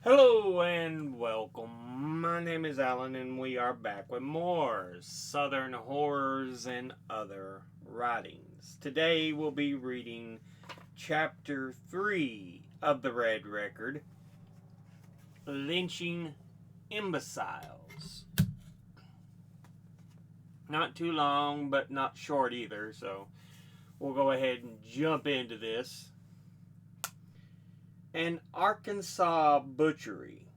Hello and welcome. My name is Alan, and we are back with more Southern horrors and other writings. Today we'll be reading Chapter 3 of the Red Record, Lynching Imbeciles. Not too long, but not short either, so we'll go ahead and jump into this. An Arkansas butchery.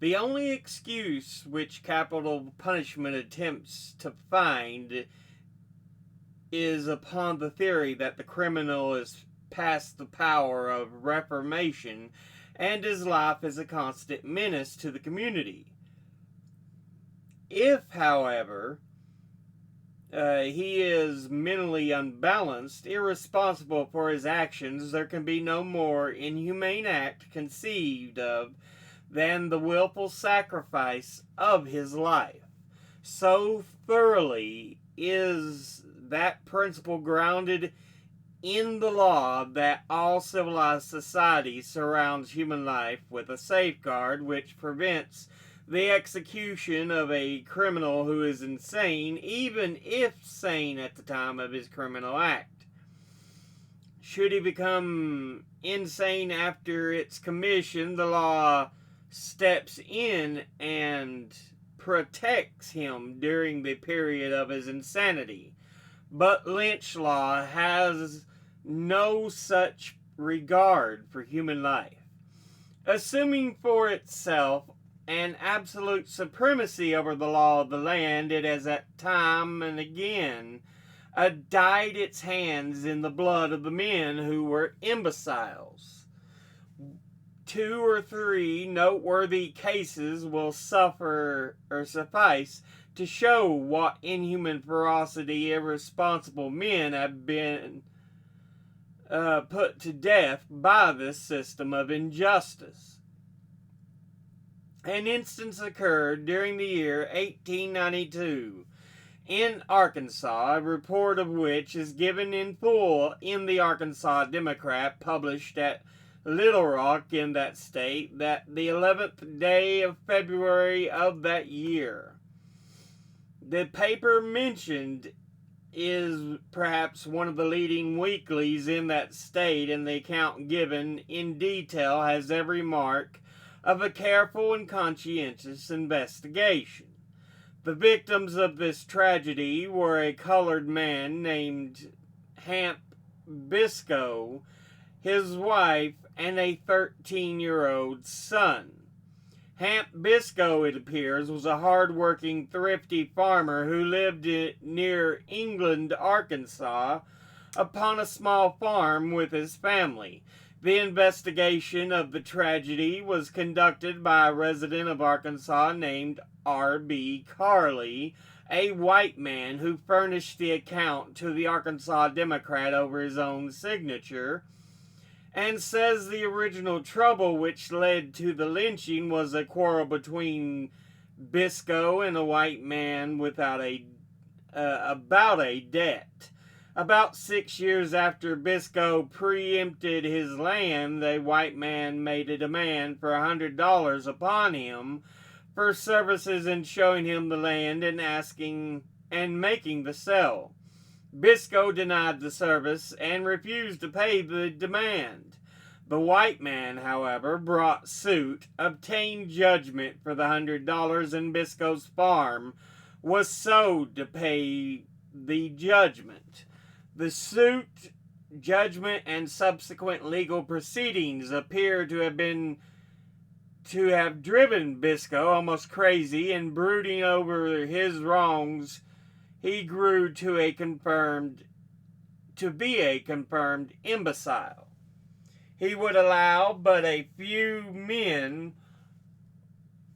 The only excuse which capital punishment attempts to find is upon the theory that the criminal is past the power of reformation and his life is a constant menace to the community. If, however, he is mentally unbalanced, irresponsible for his actions, there can be no more inhumane act conceived of than the willful sacrifice of his life. So thoroughly is that principle grounded in the law that all civilized society surrounds human life with a safeguard which prevents the execution of a criminal who is insane, even if sane at the time of his criminal act. Should he become insane after its commission, the law steps in and protects him during the period of his insanity. But lynch law has no such regard for human life. Assuming for itself an absolute supremacy over the law of the land, it has at time and again dyed its hands in the blood of the men who were imbeciles. 2 or 3 noteworthy cases will suffice to show what inhuman ferocity irresponsible men have been put to death by this system of injustice. An instance occurred during the year 1892 in Arkansas, a report of which is given in full in the Arkansas Democrat, published at Little Rock in that state, that the 11th day of February of that year. The paper mentioned is perhaps one of the leading weeklies in that state, and the account given in detail has every mark of a careful and conscientious investigation. The victims of this tragedy were a colored man named Hamp Biscoe, his wife, and a 13-year-old son. Hamp Biscoe, it appears, was a hard-working, thrifty farmer who lived near England, Arkansas, upon a small farm with his family. The investigation of the tragedy was conducted by a resident of Arkansas named R.B. Carley, a white man who furnished the account to the Arkansas Democrat over his own signature, and says the original trouble which led to the lynching was a quarrel between Biscoe and a white man about a debt. About 6 years after Biscoe preempted his land, the white man made a demand for $100 upon him for services in showing him the land and making the sale. Biscoe denied the service and refused to pay the demand. The white man, however, brought suit, obtained judgment for the $100, and Biscoe's farm was sold to pay the judgment. The suit, judgment, and subsequent legal proceedings appear to have driven Biscoe almost crazy, and brooding over his wrongs, he grew to be a confirmed imbecile. He would allow but a few men,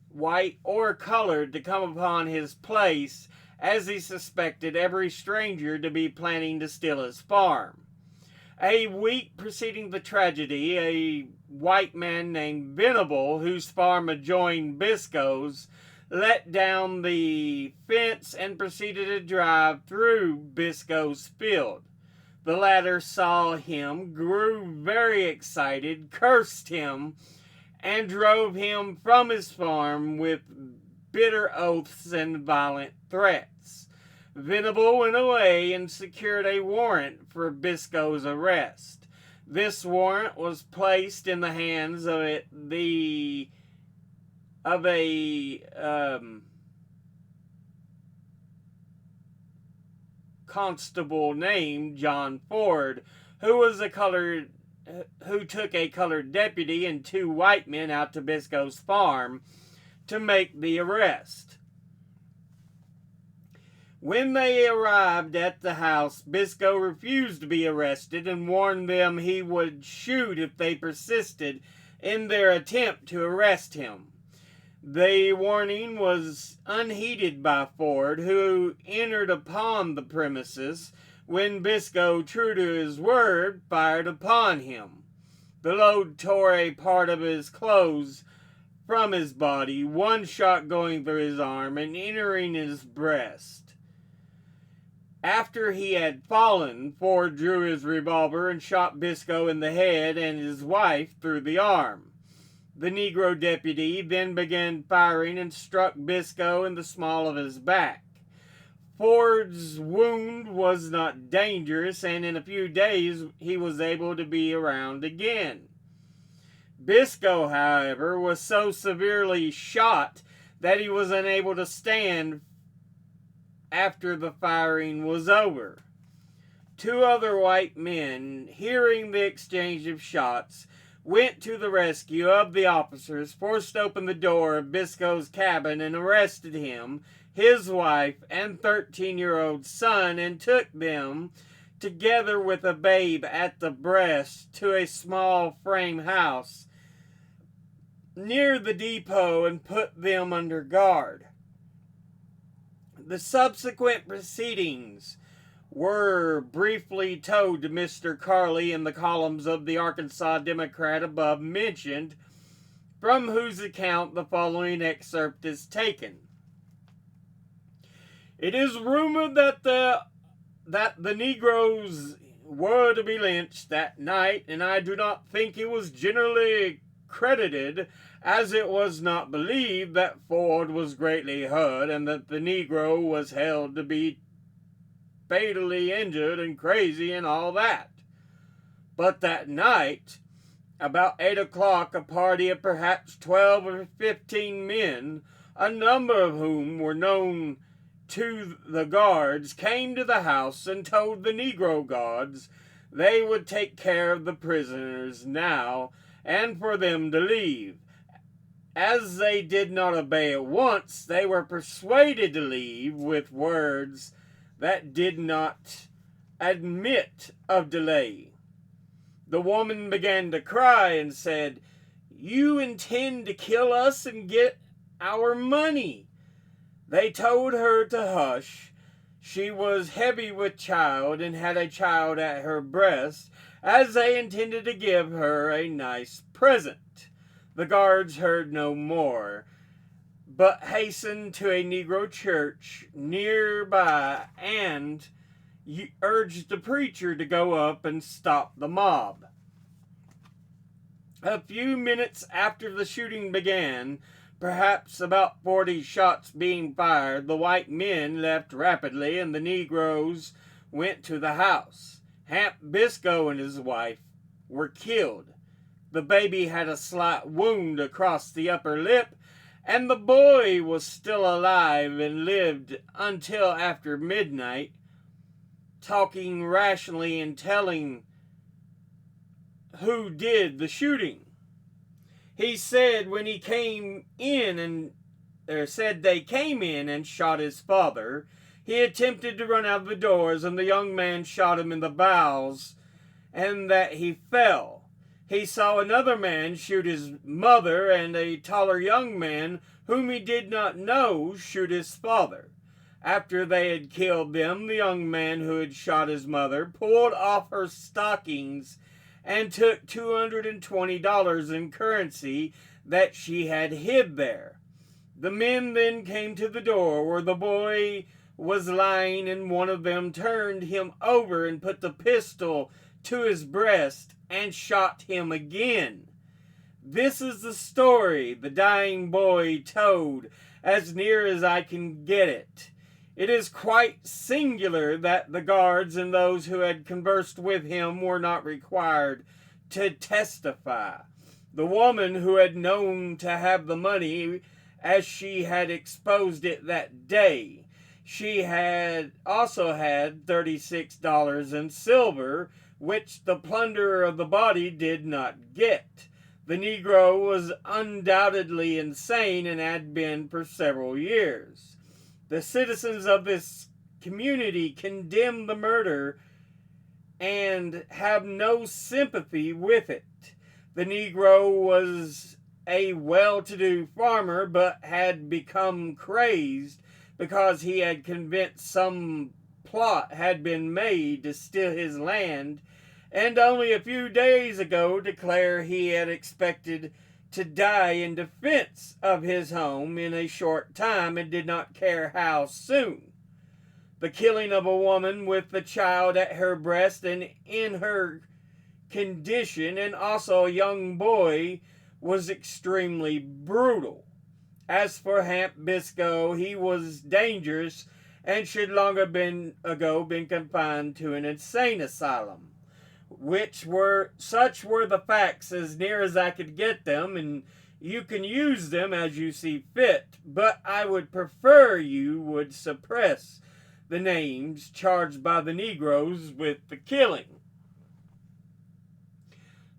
white or colored, to come upon his place, as he suspected every stranger to be planning to steal his farm. A week preceding the tragedy, a white man named Venable, whose farm adjoined Biscoe's, let down the fence and proceeded to drive through Biscoe's field. The latter saw him, grew very excited, cursed him, and drove him from his farm with bitter oaths and violent threats. Venable went away and secured a warrant for Biscoe's arrest. This warrant was placed in the hands of a constable named John Ford, who took a colored deputy and 2 white men out to Biscoe's farm to make the arrest. When they arrived at the house, Biscoe refused to be arrested and warned them he would shoot if they persisted in their attempt to arrest him. The warning was unheeded by Ford, who entered upon the premises when Biscoe, true to his word, fired upon him. The load tore a part of his clothes from his body, one shot going through his arm and entering his breast. After he had fallen, Ford drew his revolver and shot Biscoe in the head and his wife through the arm. The Negro deputy then began firing and struck Biscoe in the small of his back. Ford's wound was not dangerous, and in a few days he was able to be around again. Biscoe, however, was so severely shot that he was unable to stand after the firing was over. 2 other white men, hearing the exchange of shots, went to the rescue of the officers, forced open the door of Biscoe's cabin and arrested him, his wife, and 13-year-old son, and took them, together with a babe at the breast, to a small frame house near the depot and put them under guard. The subsequent proceedings were briefly told to Mr. Carley in the columns of the Arkansas Democrat above mentioned, from whose account the following excerpt is taken. It is rumored that the Negroes were to be lynched that night, and I do not think it was generally credited, as it was not believed that Ford was greatly hurt and that the Negro was held to be fatally injured and crazy and all that. But that night, about 8 o'clock, a party of perhaps 12 or 15 men, a number of whom were known to the guards, came to the house and told the Negro guards they would take care of the prisoners now and for them to leave. As they did not obey at once, they were persuaded to leave with words that did not admit of delay. The woman began to cry and said, "You intend to kill us and get our money." They told her to hush. She was heavy with child and had a child at her breast, as they intended to give her a nice present. The guards heard no more, but hastened to a Negro church nearby and urged the preacher to go up and stop the mob. A few minutes after the shooting began, perhaps about 40 shots being fired, the white men left rapidly and the Negroes went to the house. Hamp Biscoe and his wife were killed. The baby had a slight wound across the upper lip, and the boy was still alive and lived until after midnight, talking rationally and telling who did the shooting. He said when he came in they came in and shot his father, he attempted to run out of the doors and the young man shot him in the bowels and that he fell. He saw another man shoot his mother and a taller young man whom he did not know shoot his father. After they had killed them, the young man who had shot his mother pulled off her stockings and took $220 in currency that she had hid there. The men then came to the door where the boy was lying, and one of them turned him over and put the pistol to his breast and shot him again. This is the story the dying boy told, as near as I can get it. It is quite singular that the guards and those who had conversed with him were not required to testify. The woman who had known to have the money, as she had exposed it that day, she had also had $36 in silver, which the plunderer of the body did not get. The Negro was undoubtedly insane and had been for several years. The citizens of this community condemn the murder and have no sympathy with it. The Negro was a well-to-do farmer, but had become crazed because he had convinced some plot had been made to steal his land, and only a few days ago declared he had expected to die in defense of his home in a short time and did not care how soon. The killing of a woman with the child at her breast and in her condition, and also a young boy, was extremely brutal. As for Hamp Biscoe, he was dangerous and should long ago been confined to an insane asylum. Such were the facts as near as I could get them, and you can use them as you see fit, but I would prefer you would suppress the names charged by the Negroes with the killing.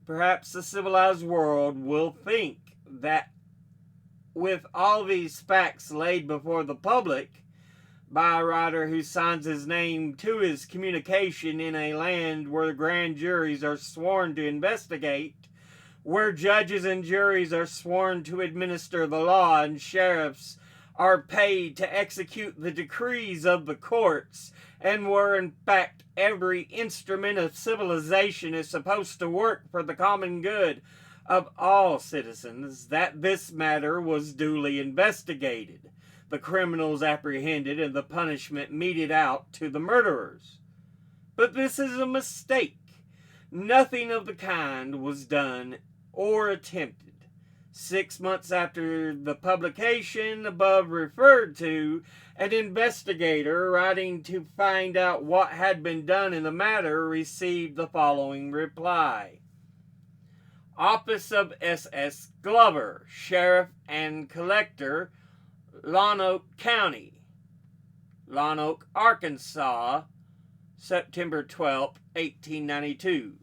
Perhaps the civilized world will think that with all these facts laid before the public, by a writer who signs his name to his communication in a land where grand juries are sworn to investigate, where judges and juries are sworn to administer the law, and sheriffs are paid to execute the decrees of the courts, and where in fact every instrument of civilization is supposed to work for the common good of all citizens, that this matter was duly investigated, the criminals apprehended, and the punishment meted out to the murderers. But this is a mistake. Nothing of the kind was done or attempted. 6 months after the publication above referred to, an investigator writing to find out what had been done in the matter received the following reply. Office of S.S. Glover, Sheriff and Collector, Lonoke County, Lonoke, Arkansas, September 12, 1892.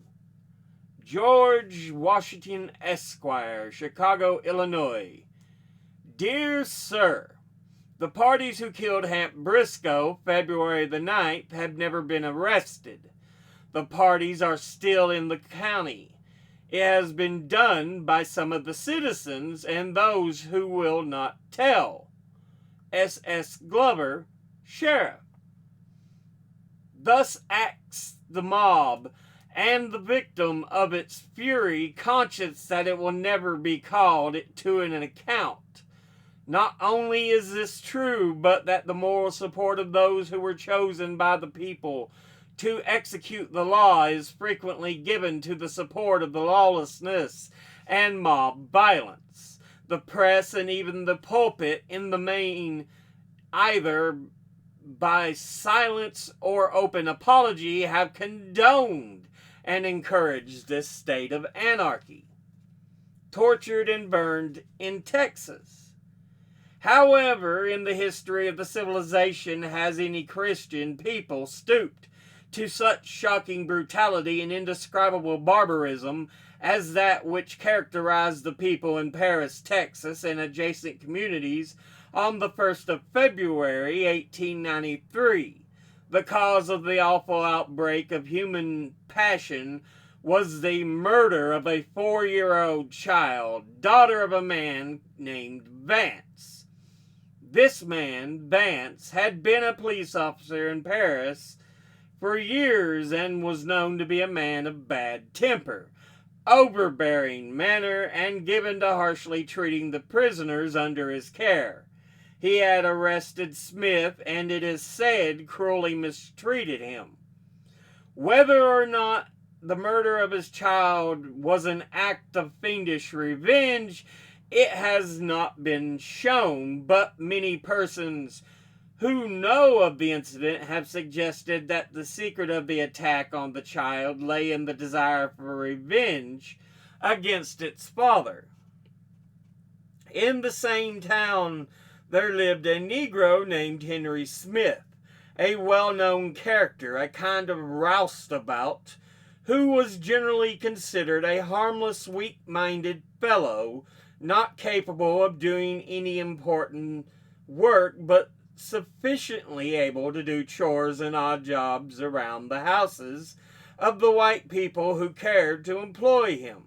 George Washington, Esquire, Chicago, Illinois. Dear Sir, the parties who killed Hamp Briscoe, February the 9th, have never been arrested. The parties are still in the county. It has been done by some of the citizens and those who will not tell. S.S. Glover, Sheriff. Thus acts the mob, and the victim of its fury, conscious that it will never be called to an account. Not only is this true, but that the moral support of those who were chosen by the people to execute the law is frequently given to the support of the lawlessness and mob violence. The press and even the pulpit in the main, either by silence or open apology, have condoned and encouraged this state of anarchy. Tortured and burned in Texas. However, in the history of the civilization has any Christian people stooped to such shocking brutality and indescribable barbarism as that which characterized the people in Paris, Texas, and adjacent communities on the 1st of February, 1893. The cause of the awful outbreak of human passion was the murder of a 4-year-old child, daughter of a man named Vance. This man, Vance, had been a police officer in Paris for years and was known to be a man of bad temper, overbearing manner, and given to harshly treating the prisoners under his care. He had arrested Smith and, it is said, cruelly mistreated him. Whether or not the murder of his child was an act of fiendish revenge, it has not been shown, but many persons who know of the incident have suggested that the secret of the attack on the child lay in the desire for revenge against its father. In the same town, there lived a Negro named Henry Smith, a well-known character, a kind of roustabout, who was generally considered a harmless, weak-minded fellow, not capable of doing any important work, but sufficiently able to do chores and odd jobs around the houses of the white people who cared to employ him.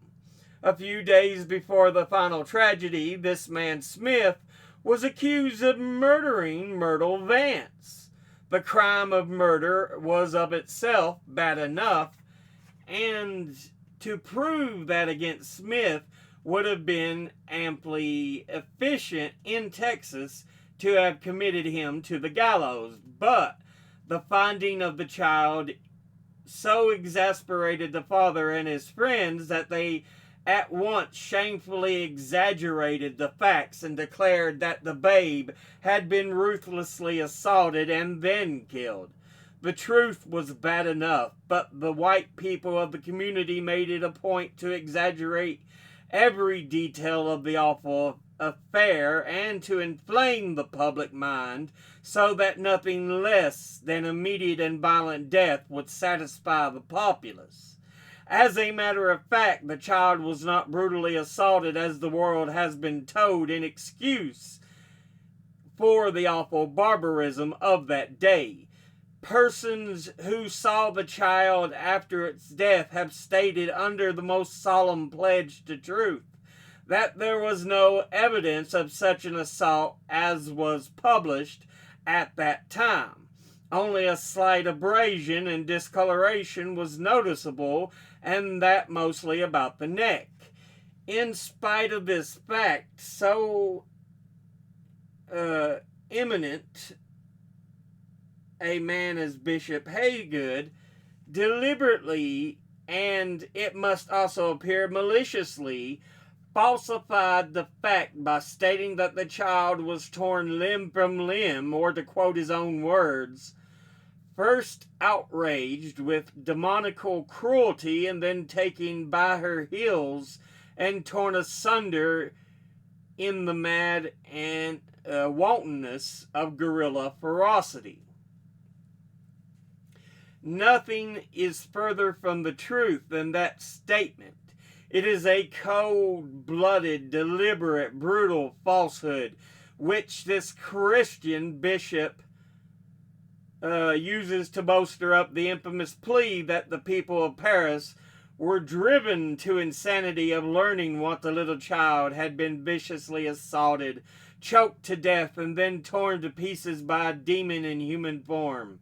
A few days before the final tragedy, this man Smith was accused of murdering Myrtle Vance. The crime of murder was of itself bad enough, and to prove that against Smith would have been amply efficient in Texas to have committed him to the gallows. But the finding of the child so exasperated the father and his friends that they at once shamefully exaggerated the facts and declared that the babe had been ruthlessly assaulted and then killed. The truth was bad enough, but the white people of the community made it a point to exaggerate every detail of the awful affair and to inflame the public mind so that nothing less than immediate and violent death would satisfy the populace. As a matter of fact, the child was not brutally assaulted as the world has been told in excuse for the awful barbarism of that day. Persons who saw the child after its death have stated under the most solemn pledge to truth that there was no evidence of such an assault as was published at that time. Only a slight abrasion and discoloration was noticeable, and that mostly about the neck. In spite of this fact, so eminent a man as Bishop Haygood deliberately, and it must also appear maliciously, falsified the fact by stating that the child was torn limb from limb, or to quote his own words, first outraged with demoniacal cruelty and then taken by her heels and torn asunder in the mad and wantonness of guerrilla ferocity. Nothing is further from the truth than that statement. It is a cold-blooded, deliberate, brutal falsehood which this Christian bishop uses to bolster up the infamous plea that the people of Paris were driven to insanity of learning what the little child had been viciously assaulted, choked to death, and then torn to pieces by a demon in human form.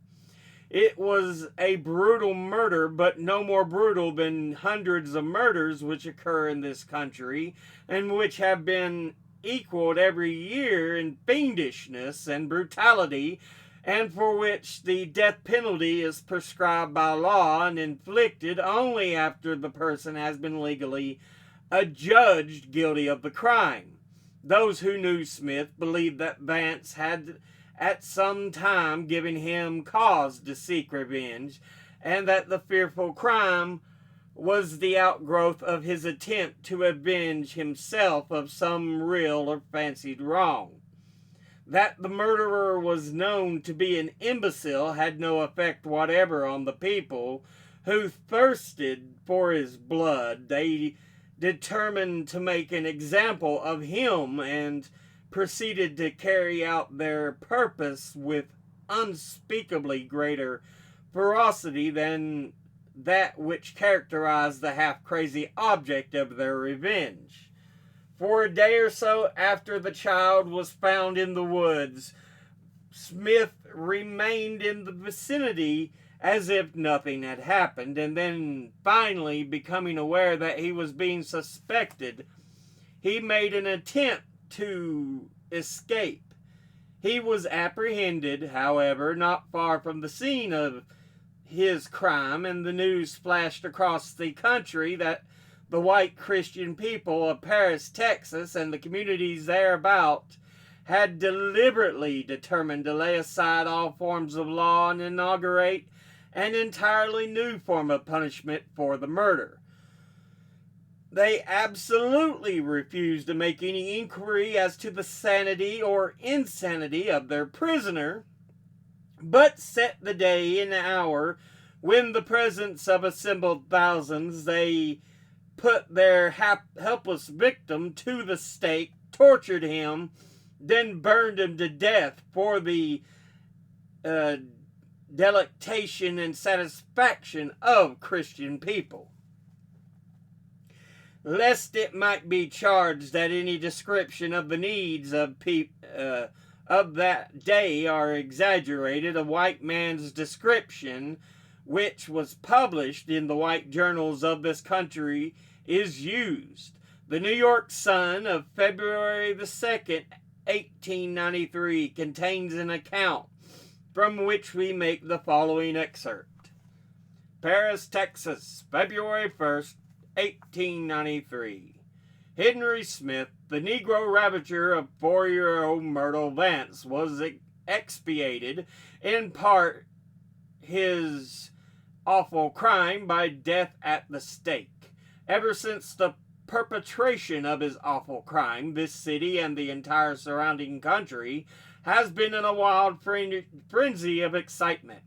It was a brutal murder, but no more brutal than hundreds of murders which occur in this country, and which have been equaled every year in fiendishness and brutality, and for which the death penalty is prescribed by law and inflicted only after the person has been legally adjudged guilty of the crime. Those who knew Smith believed that Vance had at some time given him cause to seek revenge, and that the fearful crime was the outgrowth of his attempt to avenge himself of some real or fancied wrong. That the murderer was known to be an imbecile had no effect whatever on the people who thirsted for his blood. They determined to make an example of him and proceeded to carry out their purpose with unspeakably greater ferocity than that which characterized the half-crazy object of their revenge. For a day or so after the child was found in the woods, Smith remained in the vicinity as if nothing had happened, and then finally becoming aware that he was being suspected, he made an attempt to escape. He was apprehended, however, not far from the scene of his crime, and the news splashed across the country that the white Christian people of Paris, Texas, and the communities thereabout had deliberately determined to lay aside all forms of law and inaugurate an entirely new form of punishment for the murder. They absolutely refused to make any inquiry as to the sanity or insanity of their prisoner, but set the day and hour when, in the presence of assembled thousands, they put their helpless victim to the stake, tortured him, then burned him to death for the delectation and satisfaction of Christian people. Lest it might be charged that any description of the needs of that day are exaggerated, a white man's description, which was published in the white journals of this country, is used. The New York Sun of February the 2nd, 1893, contains an account from which we make the following excerpt. Paris, Texas, February 1st, 1893. Henry Smith, the Negro ravager of 4-year-old Myrtle Vance, was expiated in part his awful crime by death at the stake. Ever since the perpetration of his awful crime, this city and the entire surrounding country has been in a wild frenzy of excitement.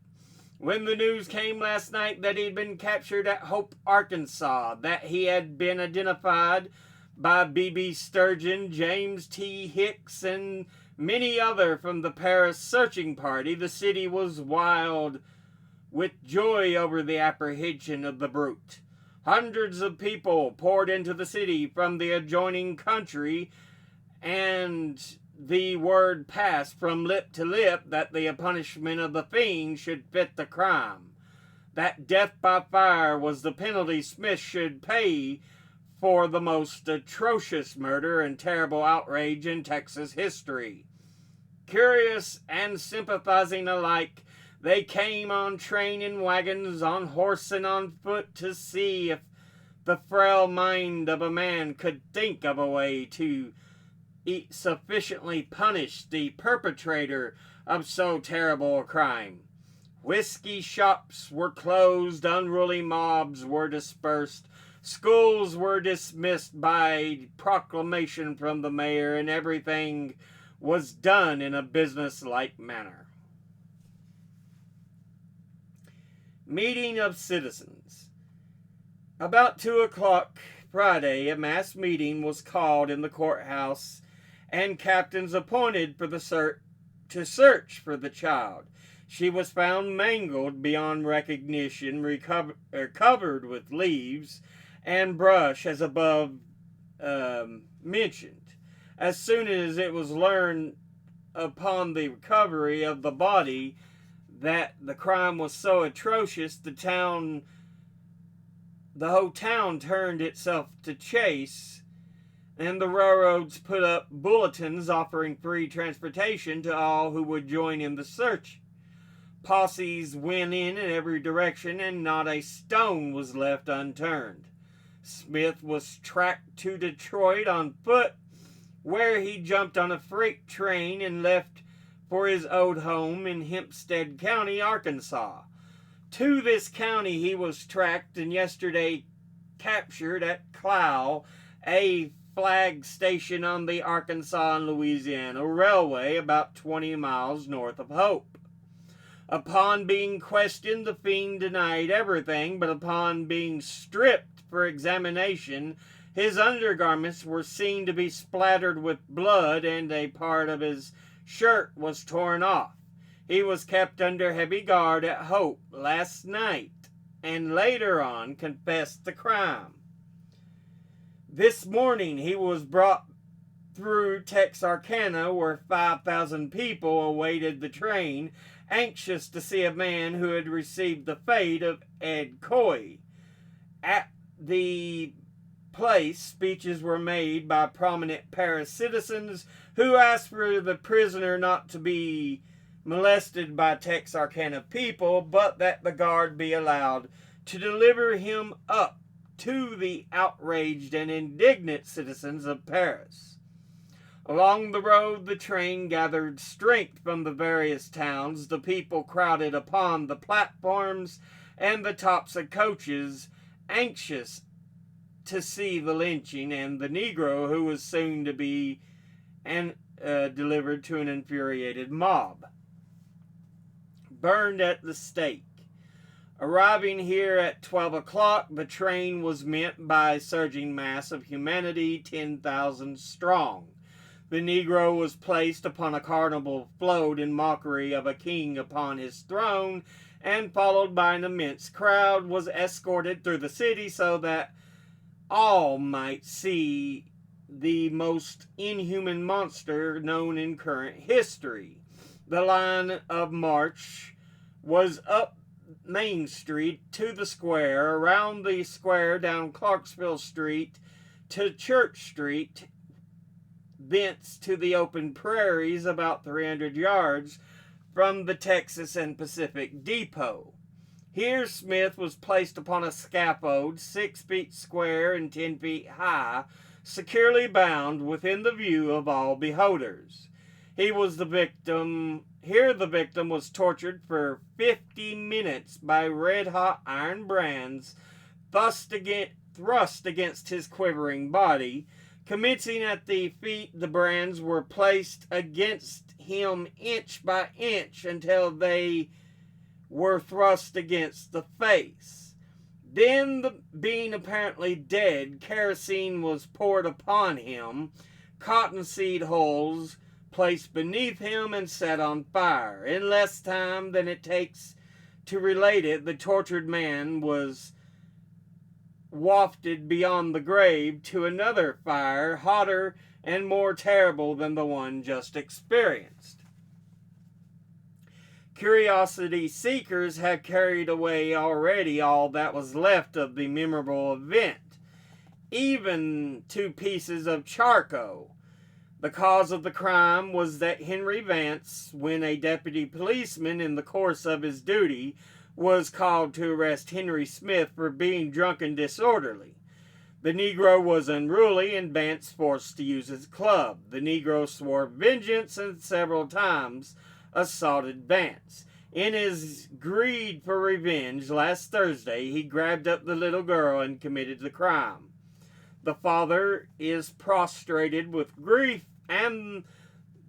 When the news came last night that he had been captured at Hope, Arkansas, that he had been identified by B.B. Sturgeon, James T. Hicks, and many other from the Paris searching party, the city was wild with joy over the apprehension of the brute. Hundreds of people poured into the city from the adjoining country, and the word passed from lip to lip that the punishment of the fiend should fit the crime, that death by fire was the penalty Smith should pay for the most atrocious murder and terrible outrage in Texas history. Curious and sympathizing alike, they came on train and wagons, on horse and on foot, to see if the frail mind of a man could think of a way to sufficiently punish the perpetrator of so terrible a crime. Whiskey shops were closed, unruly mobs were dispersed, schools were dismissed by proclamation from the mayor, and everything was done in a business-like manner. Meeting of citizens. About 2 o'clock Friday, a mass meeting was called in the courthouse, and captains appointed for to search for the child. She was found mangled beyond recognition, covered with leaves and brush, as above mentioned. As soon as it was learned upon the recovery of the body that the crime was so atrocious, the whole town turned itself to chase, and the railroads put up bulletins offering free transportation to all who would join in the search. Posses went in every direction, and not a stone was left unturned. Smith was tracked to Detroit on foot, where he jumped on a freight train and left for his old home in Hempstead County, Arkansas. To this county he was tracked and yesterday captured at Clow, a flag station on the Arkansas and Louisiana Railway, about 20 miles north of Hope. Upon being questioned, the fiend denied everything, but upon being stripped for examination, his undergarments were seen to be splattered with blood, and a part of his shirt was torn off. He was kept under heavy guard at Hope last night, and later on confessed the crime. This morning he was brought through Texarkana, where 5,000 people awaited the train, anxious to see a man who had received the fate of Ed Coy. At the place, speeches were made by prominent Paris citizens who asked for the prisoner not to be molested by Texarkana people, but that the guard be allowed to deliver him up to the outraged and indignant citizens of Paris. Along the road, the train gathered strength from the various towns. The people crowded upon the platforms and the tops of coaches, anxious to see the lynching, and the Negro, who was soon to be delivered to an infuriated mob. Burned at the stake. Arriving here at 12 o'clock, the train was met by a surging mass of humanity, 10,000 strong. The Negro was placed upon a carnival float in mockery of a king upon his throne, and followed by an immense crowd, was escorted through the city so that all might see the most inhuman monster known in current history. The line of march was up Main Street to the square, around the square down Clarksville Street to Church Street, thence to the open prairies about 300 yards from the Texas and Pacific Depot. Here Smith was placed upon a scaffold 6 feet square and 10 feet high, securely bound within the view of all beholders. Here the victim was tortured for 50 minutes by red-hot iron brands thrust against his quivering body. Commencing at the feet, the brands were placed against him inch by inch until they were thrust against the face. Then, being apparently dead, kerosene was poured upon him, cottonseed hulls placed beneath him, and set on fire. In less time than it takes to relate it, the tortured man was wafted beyond the grave to another fire, hotter and more terrible than the one just experienced. Curiosity seekers have carried away already all that was left of the memorable event, even 2 pieces of charcoal. The cause of the crime was that Henry Vance, when a deputy policeman in the course of his duty, was called to arrest Henry Smith for being drunk and disorderly. The Negro was unruly, and Vance forced to use his club. The Negro swore vengeance and several times assaulted Vance. In his greed for revenge, last Thursday, he grabbed up the little girl and committed the crime. The father is prostrated with grief, and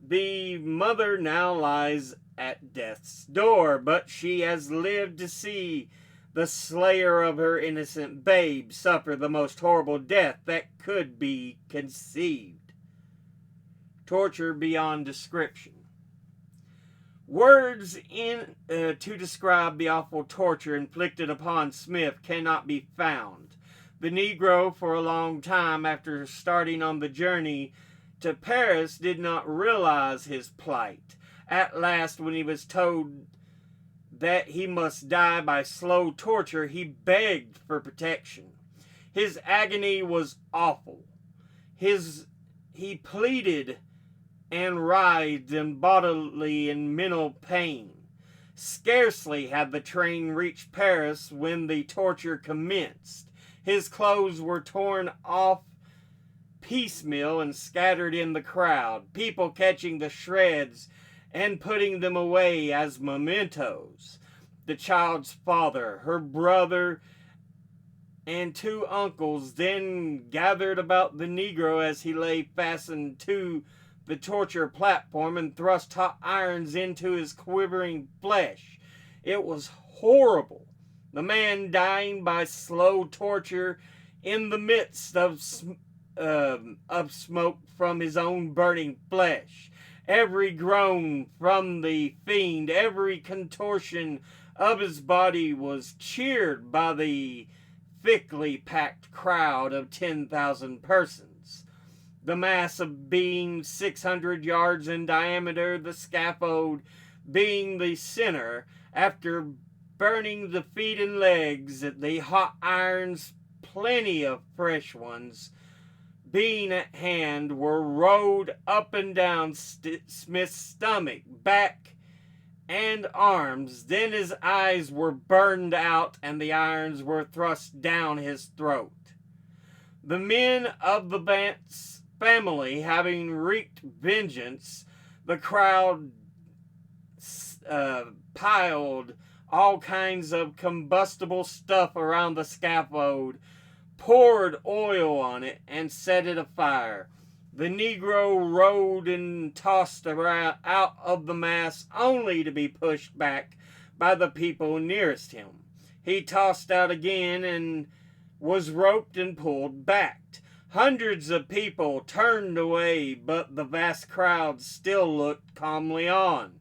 the mother now lies at death's door, but she has lived to see the slayer of her innocent babe suffer the most horrible death that could be conceived. Torture beyond description. Words to describe the awful torture inflicted upon Smith cannot be found. The Negro, for a long time after starting on the journey to Paris, did not realize his plight. At last, when he was told that he must die by slow torture, he begged for protection. His agony was awful. He pleaded and writhed in bodily and mental pain. Scarcely had the train reached Paris when the torture commenced. His clothes were torn off piecemeal and scattered in the crowd, people catching the shreds and putting them away as mementos. The child's father, her brother, and 2 uncles then gathered about the Negro as he lay fastened to the torture platform and thrust hot irons into his quivering flesh. It was horrible. The man dying by slow torture in the midst of smoke from his own burning flesh. Every groan from the fiend, every contortion of his body was cheered by the thickly packed crowd of 10,000 persons. The mass of being 600 yards in diameter, the scaffold being the center. After burning the feet and legs, the hot irons, plenty of fresh ones, being at hand, were rowed up and down Smith's stomach, back and arms. Then his eyes were burned out, and the irons were thrust down his throat. The men of the Vance family having wreaked vengeance, the crowd piled all kinds of combustible stuff around the scaffold, poured oil on it, and set it afire. The Negro rode and tossed around out of the mass only to be pushed back by the people nearest him. He tossed out again and was roped and pulled back. Hundreds of people turned away, but the vast crowd still looked calmly on.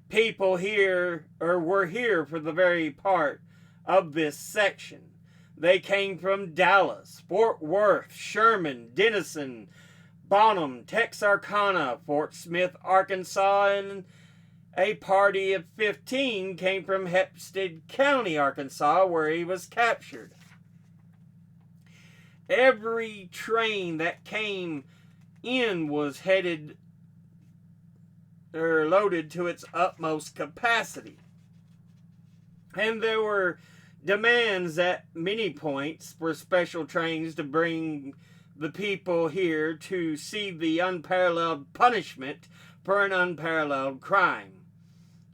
People were here for the very part of this section. They came from Dallas, Fort Worth, Sherman, Denison, Bonham, Texarkana, Fort Smith, Arkansas, and a party of 15 came from Hempstead County, Arkansas, where he was captured. Every train that came in was loaded to its utmost capacity. And there were demands at many points for special trains to bring the people here to see the unparalleled punishment for an unparalleled crime.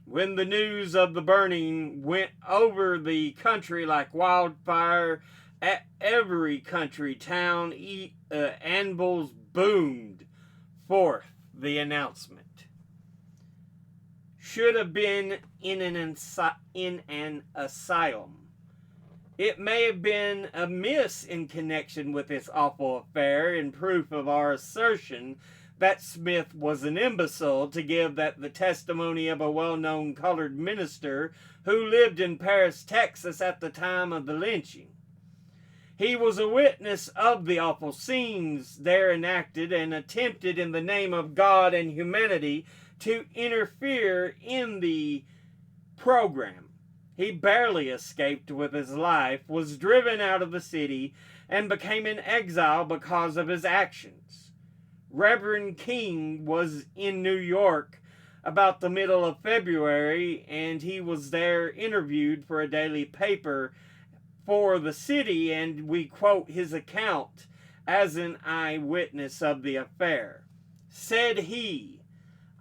When the news of the burning went over the country like wildfire, at every country town, anvils boomed forth the announcement. Should have been in an asylum. It may have been amiss in connection with this awful affair in proof of our assertion that Smith was an imbecile to give that the testimony of a well-known colored minister who lived in Paris, Texas at the time of the lynching. He was a witness of the awful scenes there enacted and attempted in the name of God and humanity to interfere in the program. He barely escaped with his life, was driven out of the city, and became an exile because of his actions. Reverend King was in New York about the middle of February, and he was there interviewed for a daily paper for the city, and we quote his account as an eyewitness of the affair. Said he,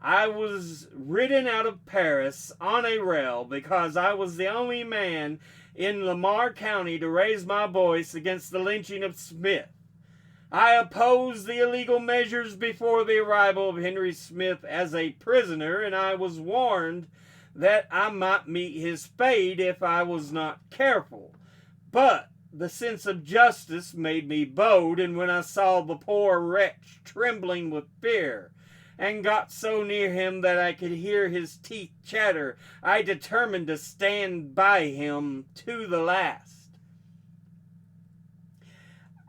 "I was ridden out of Paris on a rail because I was the only man in Lamar County to raise my voice against the lynching of Smith. I opposed the illegal measures before the arrival of Henry Smith as a prisoner, and I was warned that I might meet his fate if I was not careful. But the sense of justice made me bold, and when I saw the poor wretch trembling with fear, and got so near him that I could hear his teeth chatter, I determined to stand by him to the last.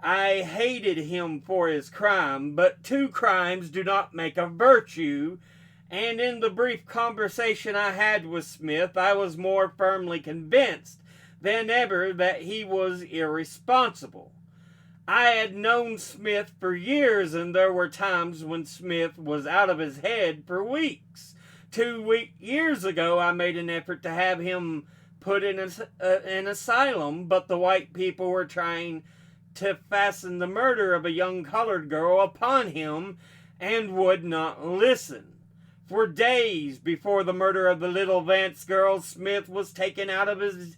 I hated him for his crime, but two crimes do not make a virtue, and in the brief conversation I had with Smith, I was more firmly convinced than ever that he was irresponsible. I had known Smith for years, and there were times when Smith was out of his head for weeks. 2 years ago, I made an effort to have him put in an asylum, but the white people were trying to fasten the murder of a young colored girl upon him and would not listen. For days before the murder of the little Vance girl, Smith was taken out of his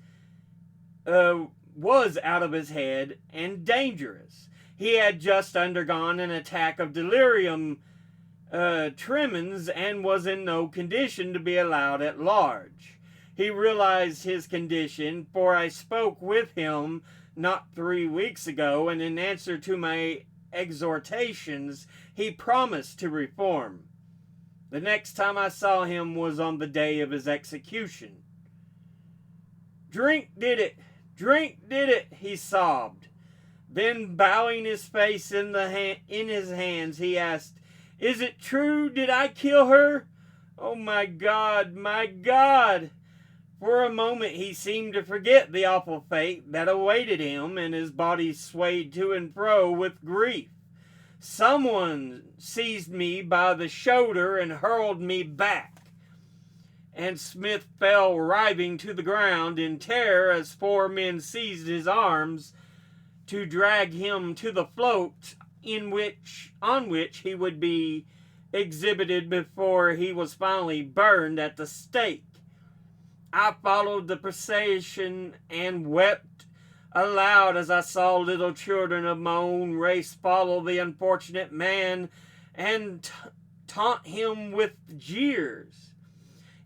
head and dangerous. He had just undergone an attack of delirium tremens and was in no condition to be allowed at large. He realized his condition, for I spoke with him not 3 weeks ago, and in answer to my exhortations, he promised to reform. The next time I saw him was on the day of his execution. "Drink did it! Drink did it!" he sobbed. Then, bowing his face in his hands, he asked, "Is it true? Did I kill her? Oh, my God, my God!" For a moment he seemed to forget the awful fate that awaited him, and his body swayed to and fro with grief. Someone seized me by the shoulder and hurled me back. and Smith fell writhing to the ground in terror as 4 men seized his arms to drag him to the float on which he would be exhibited before he was finally burned at the stake. I followed the procession and wept aloud as I saw little children of my own race follow the unfortunate man and taunt him with jeers.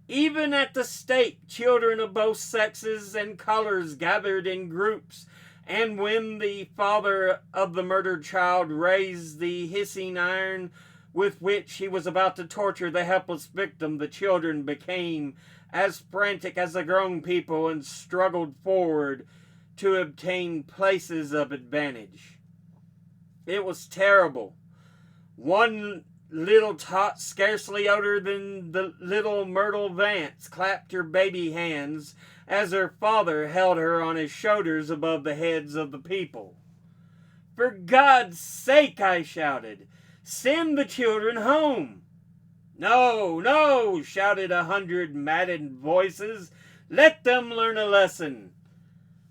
Even at the stake, children of both sexes and colors gathered in groups, and when the father of the murdered child raised the hissing iron with which he was about to torture the helpless victim, the children became as frantic as the grown people and struggled forward to obtain places of advantage. It was terrible. One little tot, scarcely older than the little Myrtle Vance, clapped her baby hands as her father held her on his shoulders above the heads of the people. "For God's sake," I shouted, "send the children home." "No, no," shouted 100 maddened voices. "Let them learn a lesson."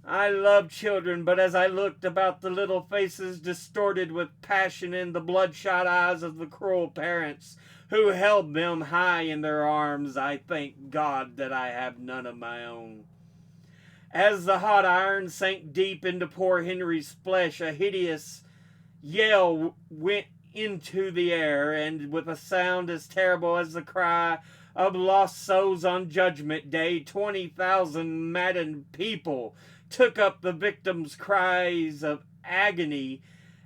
I love children, but as I looked about the little faces distorted with passion and the bloodshot eyes of the cruel parents who held them high in their arms, I thank God that I have none of my own. As the hot iron sank deep into poor Henry's flesh, a hideous yell went into the air, and with a sound as terrible as the cry of lost souls on Judgment Day, 20,000 maddened people took up the victim's cries of agony,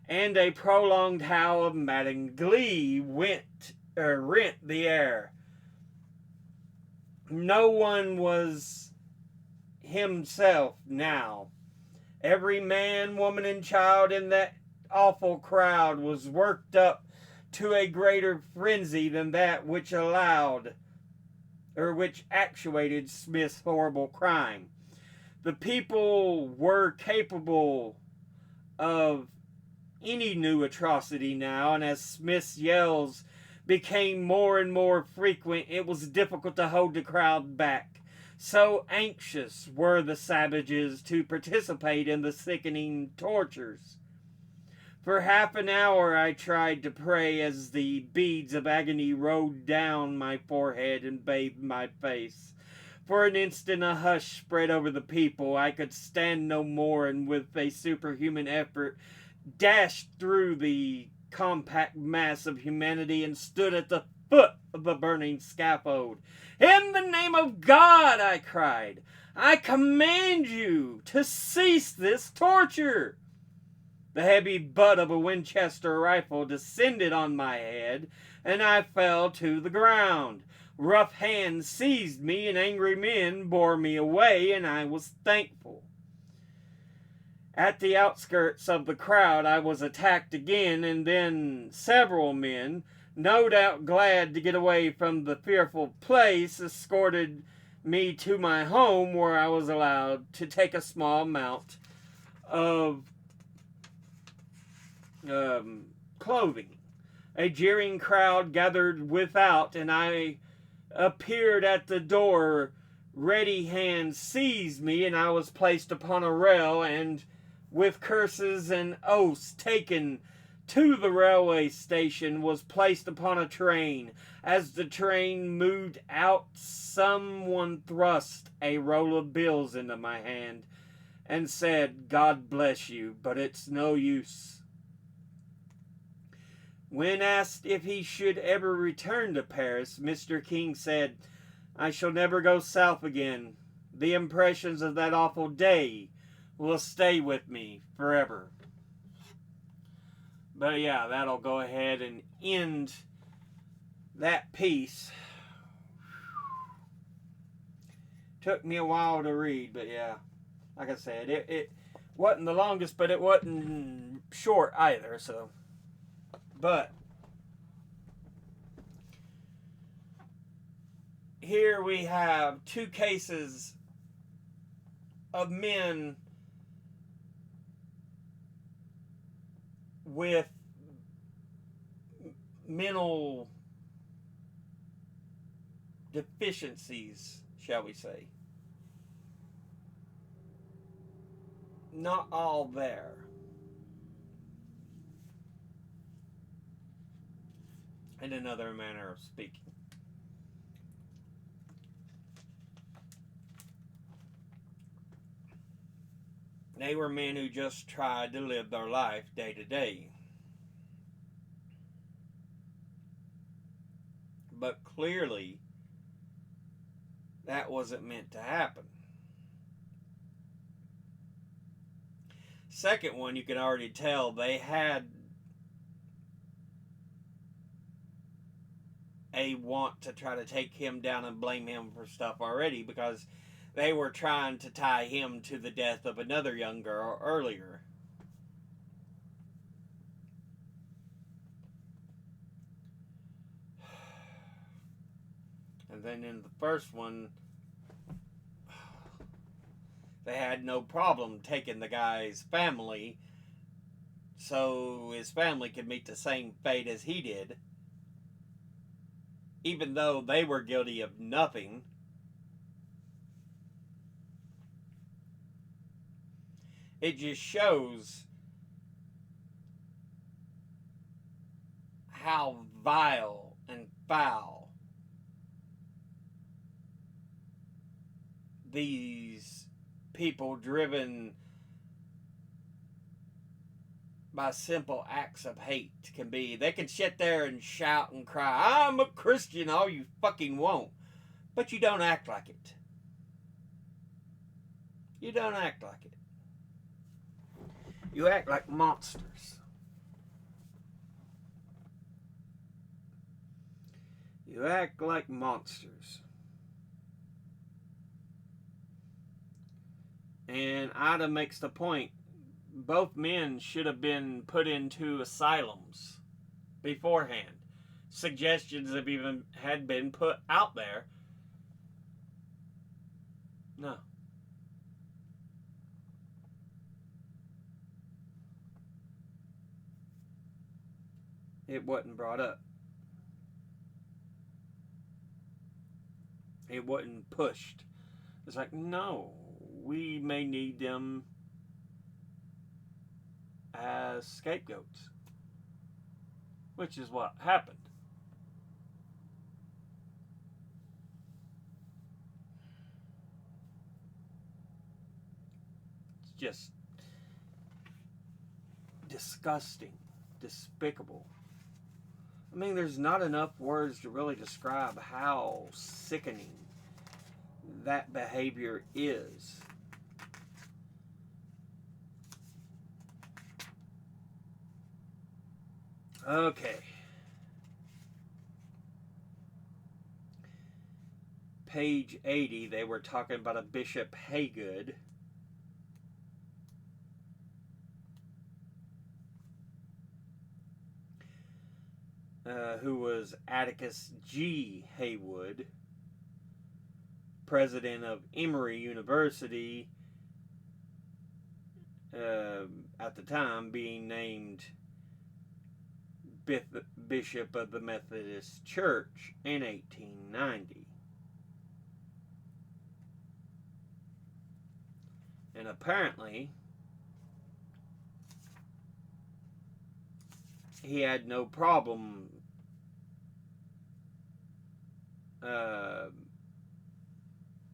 and a prolonged howl of maddened glee rent the air. No one was himself now. Every man, woman, and child in that awful crowd was worked up to a greater frenzy than that which actuated Smith's horrible crime. The people were capable of any new atrocity now, and as Smith's yells became more and more frequent, it was difficult to hold the crowd back. So anxious were the savages to participate in the sickening tortures. For half an hour I tried to pray as the beads of agony rolled down my forehead and bathed my face. For an instant a hush spread over the people. I could stand no more, and with a superhuman effort dashed through the compact mass of humanity and stood at the foot of the burning scaffold. "In the name of God," I cried, "I command you to cease this torture." The heavy butt of a Winchester rifle descended on my head, and I fell to the ground. Rough hands seized me, and angry men bore me away, and I was thankful. At the outskirts of the crowd I was attacked again, and then several men, no doubt glad to get away from the fearful place, escorted me to my home, where I was allowed to take a small amount of clothing. A jeering crowd gathered without, and I appeared at the door. Ready hands seized me, and I was placed upon a rail, and with curses and oaths taken to the railway station, was placed upon a train. As the train moved out, someone thrust a roll of bills into my hand and said, "God bless you, but it's no use." When asked if he should ever return to Paris, Mr. King said, "I shall never go south again. The impressions of that awful day will stay with me forever." But yeah, that'll go ahead and end that piece. Took me a while to read, but yeah, like I said, it wasn't the longest, but it wasn't short either, so. But here we have 2 cases of men with mental deficiencies, shall we say. Not all there. In another manner of speaking. They were men who just tried to live their life day to day. But clearly, that wasn't meant to happen. Second one, you can already tell they had a want to try to take him down and blame him for stuff already, because they were trying to tie him to the death of another young girl earlier. And then in the first one, they had no problem taking the guy's family so his family could meet the same fate as he did, even though they were guilty of nothing. It just shows how vile and foul these people, driven by simple acts of hate, can be. They can sit there and shout and cry, "I'm a Christian," all you fucking want, but you don't act like it. You don't act like it. You act like monsters. You act like monsters. And Ida makes the point, both men should have been put into asylums beforehand. Suggestions have even had been put out there. No. It wasn't brought up. It wasn't pushed. It's like, no, we may need them as scapegoats, which is what happened. It's just disgusting, despicable. I mean, there's not enough words to really describe how sickening that behavior is. Okay. Page 80, they were talking about a Bishop Haygood. Who was Atticus G. Haywood, president of Emory University, at the time being named Bishop of the Methodist Church in 1890. And apparently, he had no problem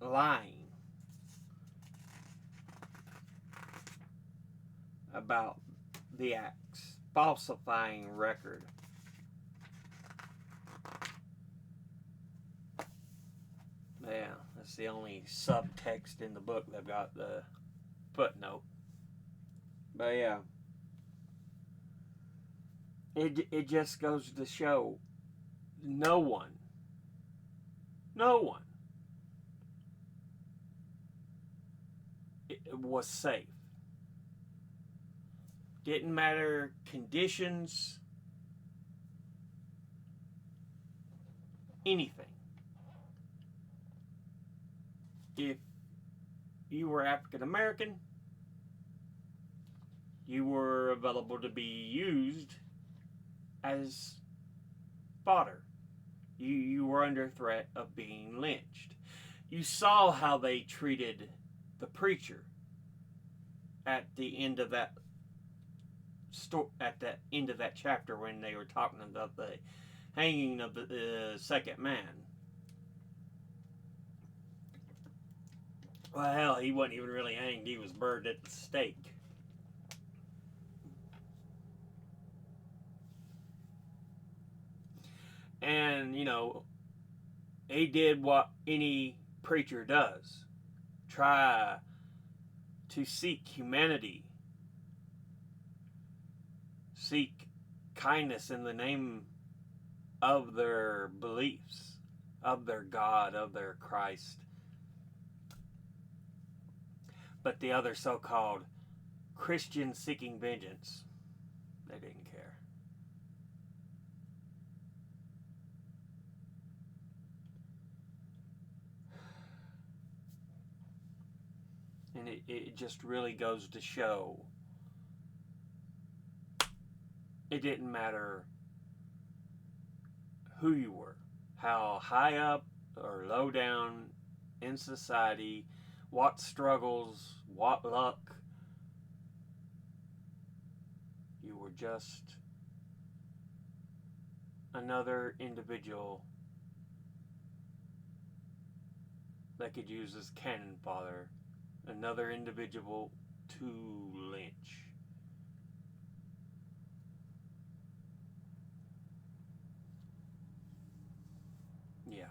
lying about the acts, falsifying record. Yeah, that's the only subtext in the book. They've got the footnote. But yeah, it just goes to show no one was safe. Didn't matter conditions, anything. If you were African American, you were available to be used as fodder. You were under threat of being lynched. You saw how they treated the preacher at the end of that chapter when they were talking about the hanging of the second man. Well, hell, he wasn't even really hanged. He was burned at the stake. And, he did what any preacher does. Try to seek humanity. Seek kindness in the name of their beliefs, of their God, of their Christ. But the other so-called Christians seeking vengeance, they didn't care. And it just really goes to show it didn't matter who you were, how high up or low down in society, what struggles, what luck. You were just another individual that could use as cannon fodder, another individual to lynch. Yeah.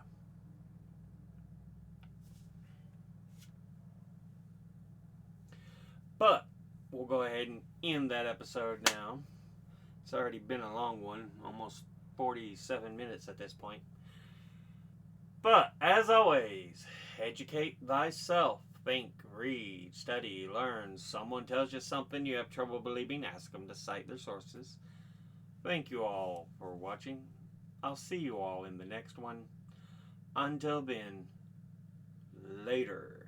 But we'll go ahead and end that episode now. It's already been a long one, almost 47 minutes at this point. But as always, educate thyself. Think, read, study, learn. Someone tells you something you have trouble believing, ask them to cite their sources. Thank you all for watching. I'll see you all in the next one. Until then, later.